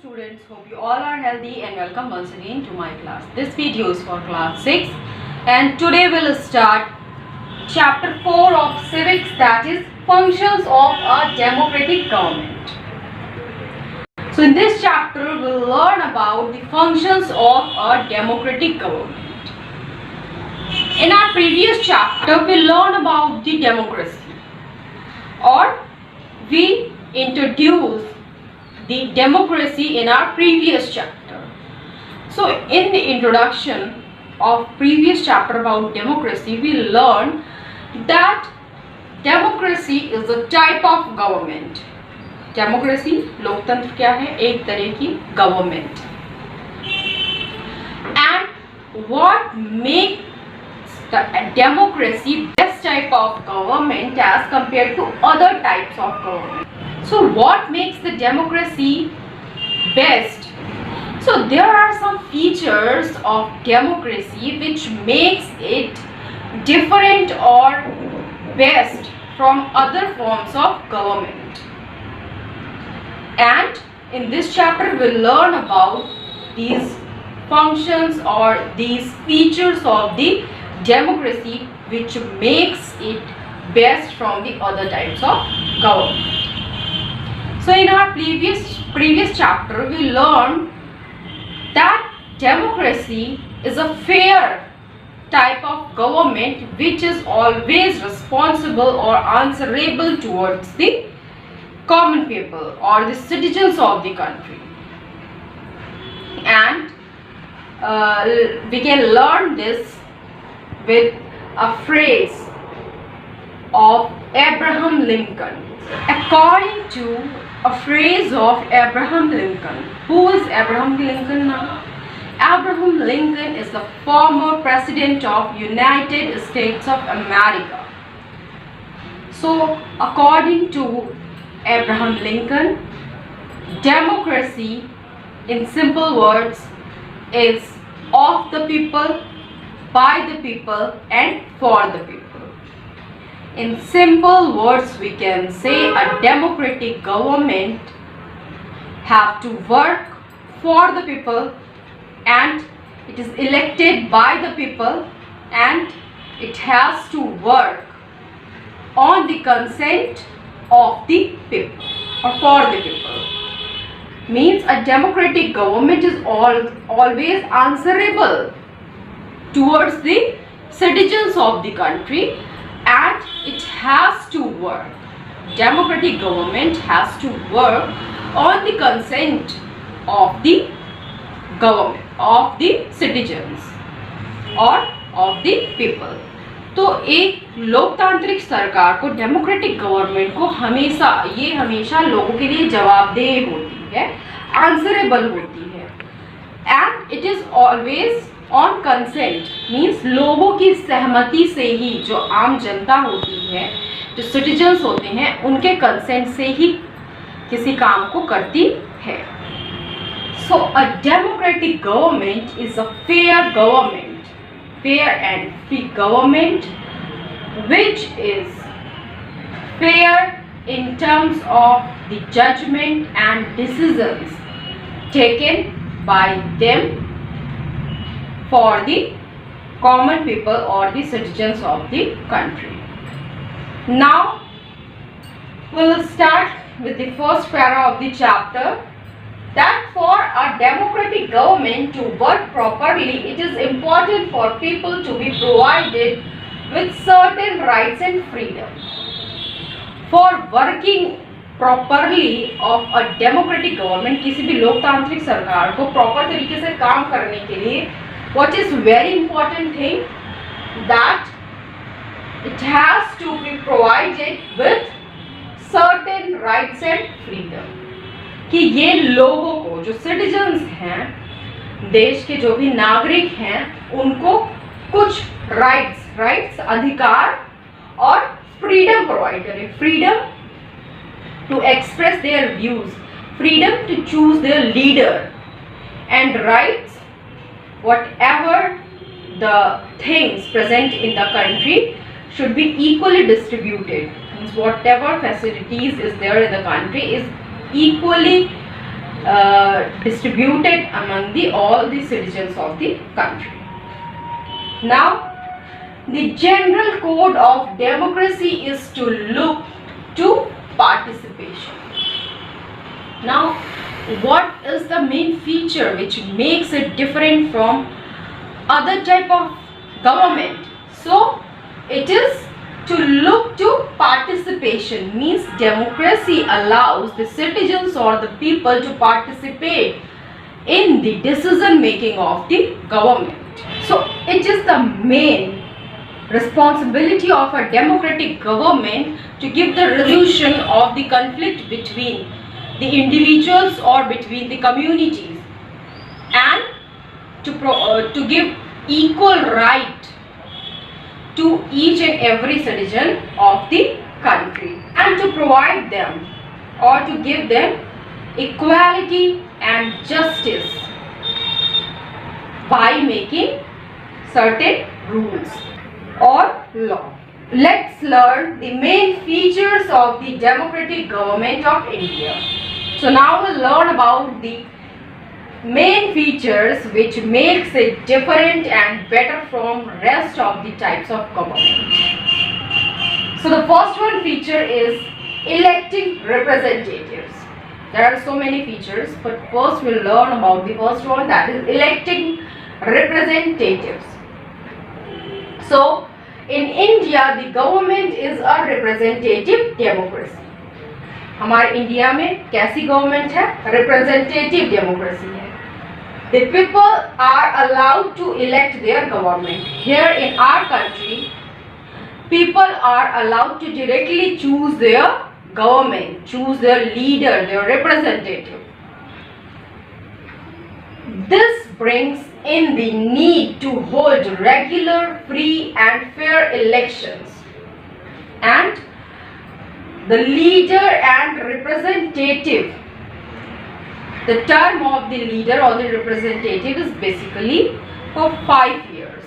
students, hope you all are healthy and welcome once again to my class. This video is for class 6 and today we'll start chapter 4 of civics, that is functions of a democratic government. So in this chapter we'll learn about the functions of a democratic government. In our previous chapter we learned about the democracy, or we introduced the democracy in our previous chapter. So in the introduction of previous chapter about democracy, we learned that democracy is a type of government. Democracy, लोकतंत्र क्या है? एक तरह की government. And what makes the democracy best type of government as compared to other types of government? So what makes the democracy best? So there are some features of democracy which makes it different or best from other forms of government. And in this chapter we'll learn about these functions or these features of the democracy which makes it best from the other types of government. So in our previous chapter we learned that democracy is a fair type of government which is always responsible or answerable towards the common people or the citizens of the country. And we can learn this with a phrase of Abraham Lincoln. According to a phrase of Abraham Lincoln. Who is Abraham Lincoln now? Abraham Lincoln is the former president of United States of America. So according to Abraham Lincoln, democracy in simple words is of the people, by the people and for the people. In simple words we can say a democratic government have to work for the people and it is elected by the people and it has to work on the consent of the people or for the people. Means a democratic government is always answerable towards the citizens of the country and it has to work. Democratic government has to work on the consent of the government, of the citizens or of the people. तो एक लोकतांत्रिक सरकार को, democratic government को हमेशा लोगों के लिए जवाबदेह होती है, आंसरेबल होती है and it is always on consent. Means लोगों की सहमति से ही, जो आम जनता होती है, जो सिटीजन्स होते हैं, उनके कंसेंट से ही किसी काम को करती है. So a democratic government is a fair government, fair and free government which is fair in terms of the judgment and decisions taken by them for the common people or the citizens of the country. Now we will start with the first para of the chapter, that for a democratic government to work properly it is important for people to be provided with certain rights and freedom. For working properly of a democratic government, किसी भी लोकतांत्रिक सरकार को proper तरीके से काम करने के लिए what is very important thing, that it has to be provided with certain rights and freedom. कि ये लोगों को, जो सिटीजन्स हैं, देश के जो भी नागरिक हैं, उनको कुछ राइट्स अधिकार और फ्रीडम प्रोवाइड करें. Freedom to express their views, freedom to choose their leader and rights whatever the things present in the country should be equally distributed. Means whatever facilities is there in the country is equally distributed among all the citizens of the country. Now, the general code of democracy is to look to participation. Now, what is the main feature which makes it different from other type of government? So, it is to look to participation, means democracy allows the citizens or the people to participate in the decision making of the government. So, it is the main responsibility of a democratic government to give the resolution of the conflict between the individuals or between the communities, and to give equal right to each and every citizen of the country, and to provide them or to give them equality and justice by making certain rules or law. Let's learn the main features of the democratic government of India. So now we'll learn about the main features which makes it different and better from rest of the types of government. So the first one feature is electing representatives. There are so many features, but first we'll learn about the first one, that is electing representatives. So in India the government is a representative democracy. हमारे India में कैसी government है? Representative democracy है. The people are allowed to elect their government. Here in our country, people are allowed to directly choose their government, choose their leader, their representative. This brings in the need to hold regular, free and fair elections, and the leader and representative, the term of the leader or the representative is basically for 5 years,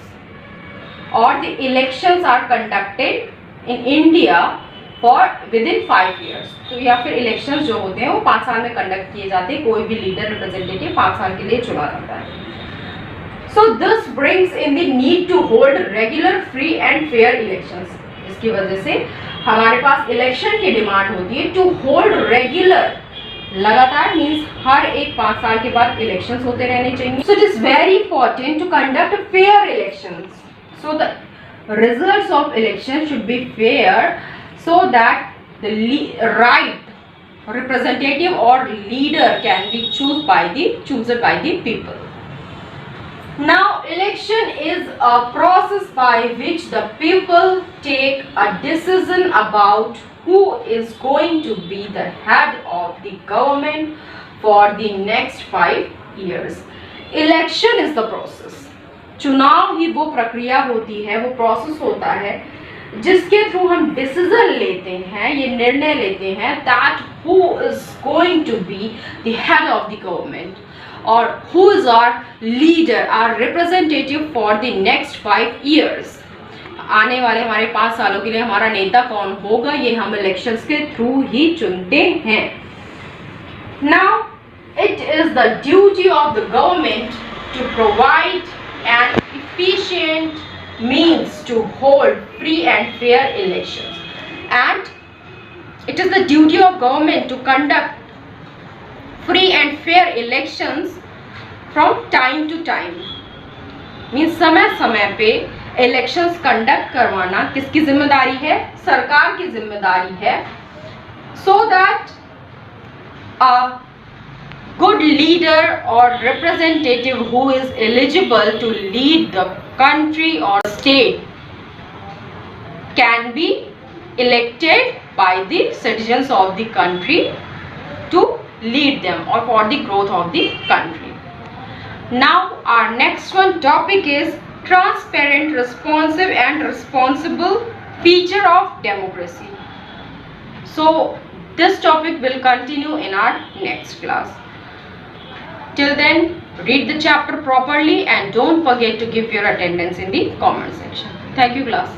or the elections are conducted in India for within 5 years. तो या फिर elections जो होते हैं वो 5 साल में conduct किए जाते हैं. कोई भी लीडर रिप्रेजेंटेटिव 5 साल के लिए चुना जाता है. So this brings in the need to hold regular, free and fair elections. इसकी वजह से हमारे पास इलेक्शन की डिमांड होती है टू होल्ड रेगुलर, लगातार, मीन्स हर एक 5 साल के बाद इलेक्शंस होते रहने चाहिए. So it is very important to conduct fair elections. So the results of election should be fair so that the right representative or leader can be chosen by the people. Now election is a process by which the people take a decision about who is going to be the head of the government for the next 5 years. Election is the process. चुनाव ही वो प्रक्रिया होती है, वो process होता है जिसके through हम डिसीजन लेते हैं, ये निर्णय लेते हैं that who is going to be the head of the government और who is our leader, our representative for the next 5 years. आने वाले हमारे 5 सालों के लिए हमारा नेता कौन होगा, ये हम इलेक्शंस के थ्रू ही चुनते हैं. Now it is the duty of the government to provide an efficient means to hold free and fair elections, and it is the duty of government to conduct free and fair elections from time to time. means समय समय पे elections conduct करवाना किसकी जिम्मेदारी है? सरकार की जिम्मेदारी है. so that a good leader or representative who is eligible to lead the country or state can be elected by the citizens of the country to lead them or for the growth of the country. Now our next one topic is transparent, responsive and responsible feature of democracy. So this topic will continue in our next class. Till then, read the chapter properly and don't forget to give your attendance in the comment section. Thank you, class.